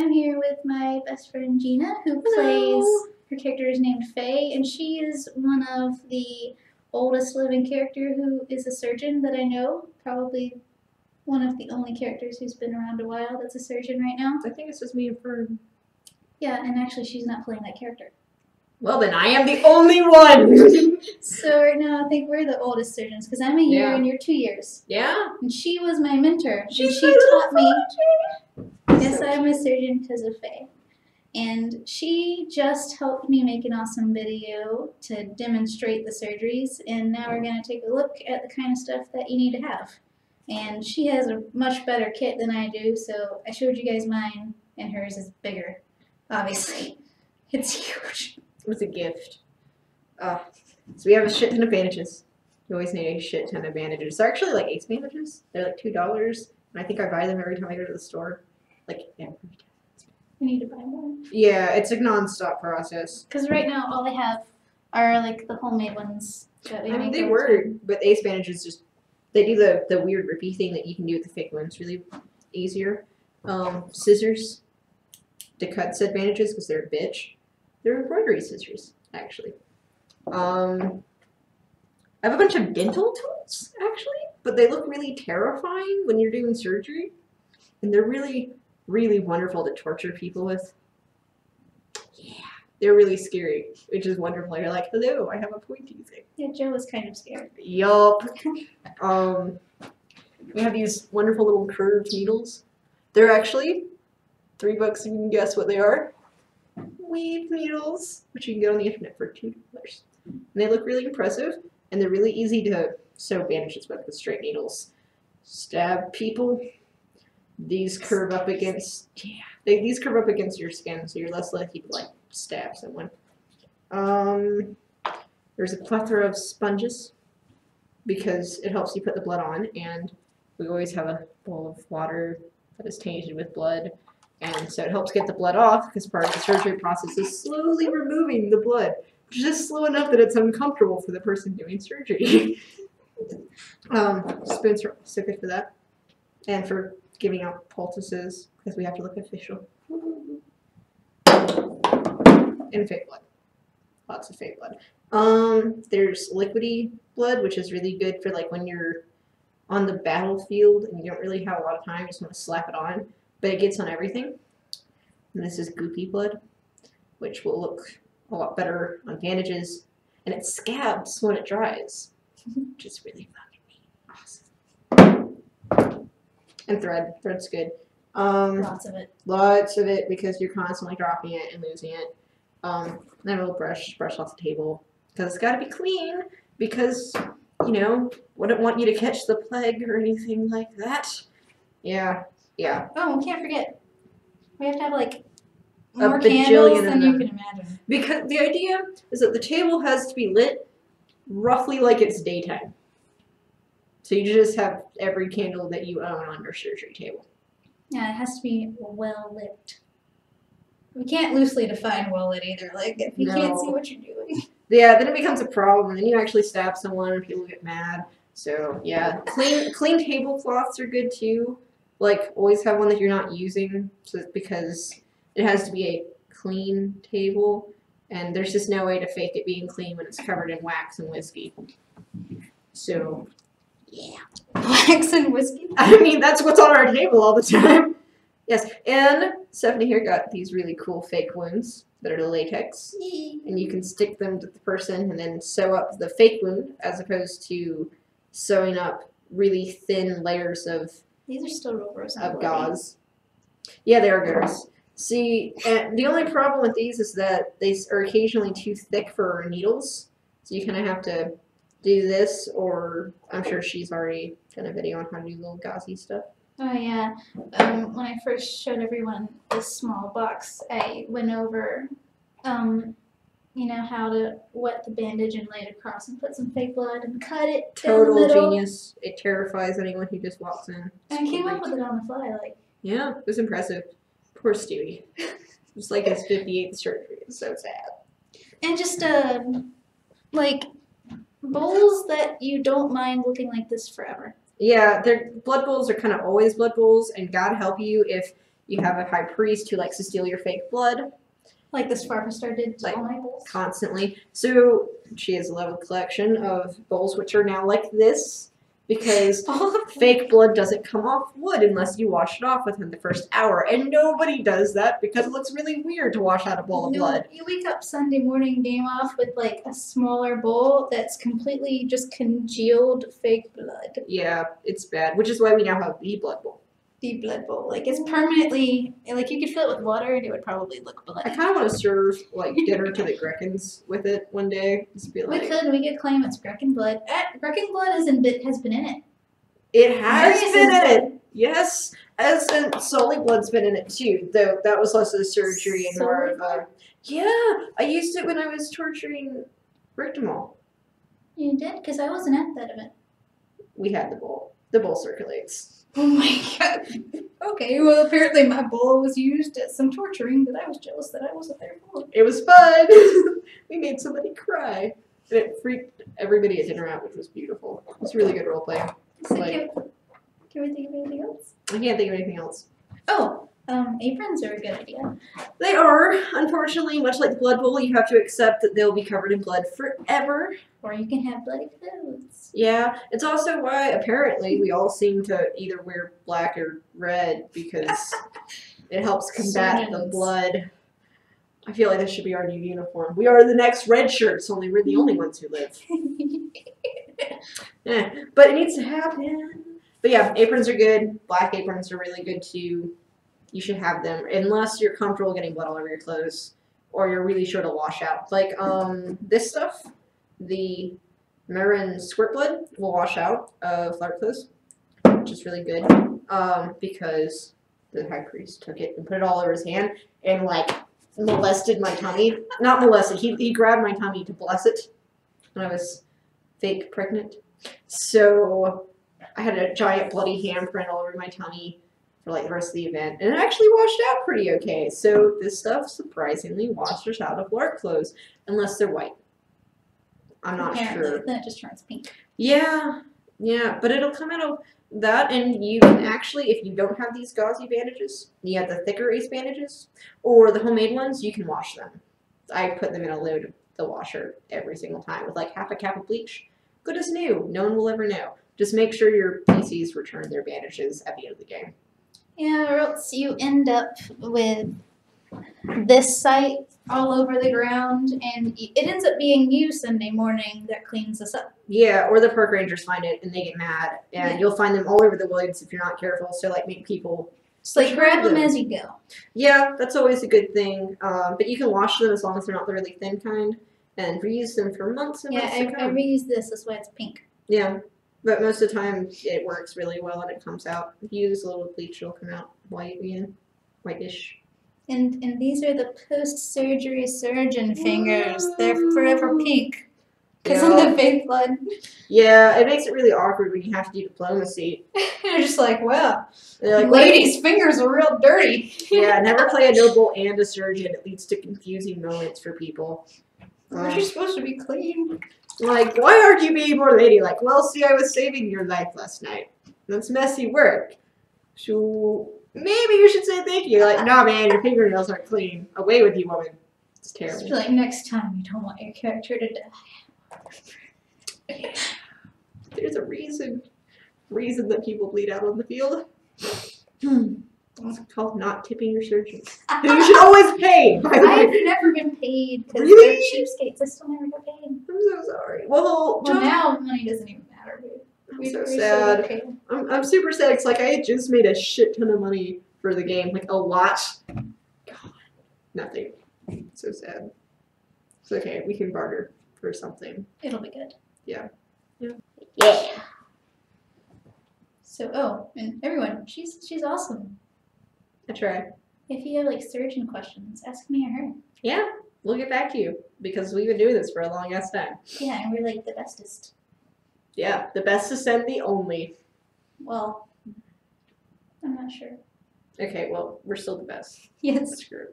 I'm here with my best friend Gina, who plays, her character is named Faye, and she is one of the oldest living character who is a surgeon that I know. Probably one of the only characters who's been around a while that's a surgeon right now. I think it's just me and Fern. Yeah, and actually she's not playing that character. Well, then I am the only one! So right now I think we're the oldest surgeons, because I'm a year and you're 2 years. Yeah? And she was my mentor. She's she taught me. Yes, so I'm a surgeon because of Faye. And she just helped me make an awesome video to demonstrate the surgeries, and now we're going to take a look at the kind of stuff that you need to have. And she has a much better kit than I do, so I showed you guys mine, and hers is bigger, obviously. It's huge. It was a gift. So we have a shit ton of bandages. You always need a shit ton of bandages. They're actually like Ace bandages. They're like $2, and I think I buy them every time I go to the store. Like every time. We need to buy more. Yeah, it's a non-stop process. Because right now all I have are like the homemade ones that we make. They work, but Ace bandages just, they do the weird rippy thing that you can do with the fake ones really easier. Scissors to cut said bandages because they're a bitch. They're embroidery scissors, actually. I have a bunch of dental tools, actually, but they look really terrifying when you're doing surgery. And they're really, really wonderful to torture people with. Yeah, they're really scary, which is wonderful. You're like, hello, I have a pointy thing. Yeah, Joe was kind of scared. Yup. We have these wonderful little curved needles. They're actually $3 if you can guess what they are. Weave needles, which you can get on the internet for $2. And they look really impressive, and they're really easy to sew bandages with straight needles. Stab people. These curve up against, these curve up against your skin, so you're less likely to like stab someone. There's a plethora of sponges because it helps you put the blood on, and we always have a bowl of water that is tainted with blood, and so it helps get the blood off because part of the surgery process is slowly removing the blood, which is just slow enough that it's uncomfortable for the person doing surgery. Spoons are so good for that, and for giving out poultices because we have to look official. And fake blood. Lots of fake blood. There's liquidy blood, which is really good for like when you're on the battlefield and you don't really have a lot of time, you just want to slap it on, but it gets on everything. And this is goopy blood, which will look a lot better on bandages, and it scabs when it dries, which is really fucking neat. Awesome. And thread. Thread's good. Lots of it. Lots of it because you're constantly dropping it and losing it. And a little brush off the table because it's got to be clean because, you know, wouldn't want you to catch the plague or anything like that. Yeah. Oh, we can't forget. We have to have like A more candles bajillion than of you them. can imagine. Because the idea is that the table has to be lit roughly like it's daytime. So you just have every candle that you own on your surgery table. Yeah, it has to be well lit. We can't loosely define well lit either. Like, if you can't see what you're doing. Yeah, then it becomes a problem, and then you actually stab someone and people get mad. So, yeah. Clean tablecloths are good, too. Like, always have one that you're not using, because it has to be a clean table, and there's just no way to fake it being clean when it's covered in wax and whiskey. So, yeah. Wax and whiskey? I mean, that's what's on our table all the time. Yes, and Stephanie here got these really cool fake wounds that are latex, and you can stick them to the person and then sew up the fake wound as opposed to sewing up really thin layers of These are still real gross. gauze. Yeah, they are gross. See, and the only problem with these is that they are occasionally too thick for our needles, so you kind of have to do this, or I'm sure she's already done a video on how to do little gauzy stuff. Oh yeah, when I first showed everyone this small box, I went over, you know, how to wet the bandage and lay it across and put some fake blood and cut it down the Total middle. genius. It terrifies anyone who just walks in. And I came up with it on the fly, like. Yeah, it was impressive. Poor Stewie. It's like his 58th surgery. It's so sad. And just, like, bowls that you don't mind looking like this forever. Yeah, blood bowls are kind of always blood bowls, and God help you if You have a high priest who likes to steal your fake blood. Like this Farfistar did to Like, all my bowls. Constantly. So she has a level collection of bowls which are now like this because fake blood doesn't come off wood unless you wash it off within the first hour. And nobody does that because it looks really weird to wash out a bowl of blood. You wake up Sunday morning game off with like a smaller bowl that's completely just congealed fake blood. Yeah, it's bad. Which is why we now have the blood bowl. The blood bowl. Like it's permanently, like you could fill it with water and it would probably look I bloody. kind of want to serve like dinner to the Grekins with it one day. Just be like, We could claim it's Grekin blood. Grekin blood has been in it. it has Marius's been in it. blood. Yes, as in Sully blood's been in it too. Though that was less of a surgery and more of a. Yeah, I used it when I was torturing Rictamol. You did? Because I wasn't at that event. We had the bowl. The bowl circulates. Oh my god. Okay, well apparently my bowl was used at some torturing that I was jealous that I wasn't there for. It was fun. We made somebody cry. And it freaked everybody at dinner out, which was beautiful. It was really good role play. So Like- can we think of anything else? I can't think of anything else. Oh, aprons are a good idea. They are, unfortunately, much like the Blood Bowl, you have to accept that they'll be covered in blood forever. Or you can have bloody clothes. Yeah, it's also why apparently we all seem to either wear black or red because it helps combat the Surgeons. blood. I feel like this should be our new uniform. We are the next red shirts, only we're the only ones who live. But it needs to happen. But yeah, aprons are good. Black aprons are really good too. You should have them unless you're comfortable getting blood all over your clothes or you're really sure to wash out. Like this stuff, the Marin squirt blood will wash out of LARP clothes, which is really good because the high priest took it and put it all over his hand and like molested my tummy. Not molested. He grabbed my tummy to bless it when I was fake pregnant. So I had a giant bloody handprint all over my tummy for like the rest of the event, and it actually washed out pretty okay. So this stuff surprisingly washes out of LARP clothes, unless they're white. I'm not Apparently, sure. then it just turns pink. Yeah, but it'll come out of that, and you can actually, if you don't have these gauzy bandages, you have the thicker ace bandages, or the homemade ones, you can wash them. I put them in a load of the washer every single time with like half a cap of bleach. Good as new. No one will ever know. Just make sure your PCs return their bandages at the end of the game. Yeah, or else you end up with this site all over the ground, and it ends up being you Sunday morning that cleans us up. Yeah, or the park rangers find it and they get mad, and Yeah. you'll find them all over the woods if you're not careful. So like make people. Just like Return grab them them. as you go. Yeah, that's always a good thing. But you can wash them as long as they're not the really thin kind, and reuse them for months and Yeah, months I to come. reuse this. That's why it's pink. Yeah, but most of the time it works really well and it comes out. If you use a little bleach, it'll come out white again, whitish. And these are the post-surgery surgeon fingers. They're forever pink. Because of the fake blood. Yeah, it makes it really awkward when you have to do diplomacy. You're just like, wow, They're like, "What?" ladies' fingers are real dirty. Yeah, never play a noble and a surgeon. It leads to confusing moments for people. Aren't you supposed to be clean? Like, why aren't you being more ladylike? Well, see, I was saving your life last night. That's messy work. So maybe you should say thank you. Like, nah, man, your fingernails aren't clean. Away with you, woman. It's Just terrible. be like, next time you don't want your character to die. There's a reason that people bleed out on the field. It's called not tipping your surgeons. You should always pay, by the I've way. never been paid because Really? they're cheapskates. I still never got paid. I'm so sorry. Well, Well, now money doesn't even matter, dude. I'm so We still sad. get paid. I'm super sad. It's like I had just made a shit ton of money for the game, like a lot. God, nothing. So sad. It's okay. We can barter for something. It'll be good. Yeah. So, and everyone, she's awesome. I try. If you have like surgeon questions, ask me or her. Yeah, we'll get back to you because we've been doing this for a long ass time. Yeah, and we're like the bestest. Yeah, the best and the only. Well, I'm not sure. Okay, well, we're still the best. Yes. Screw.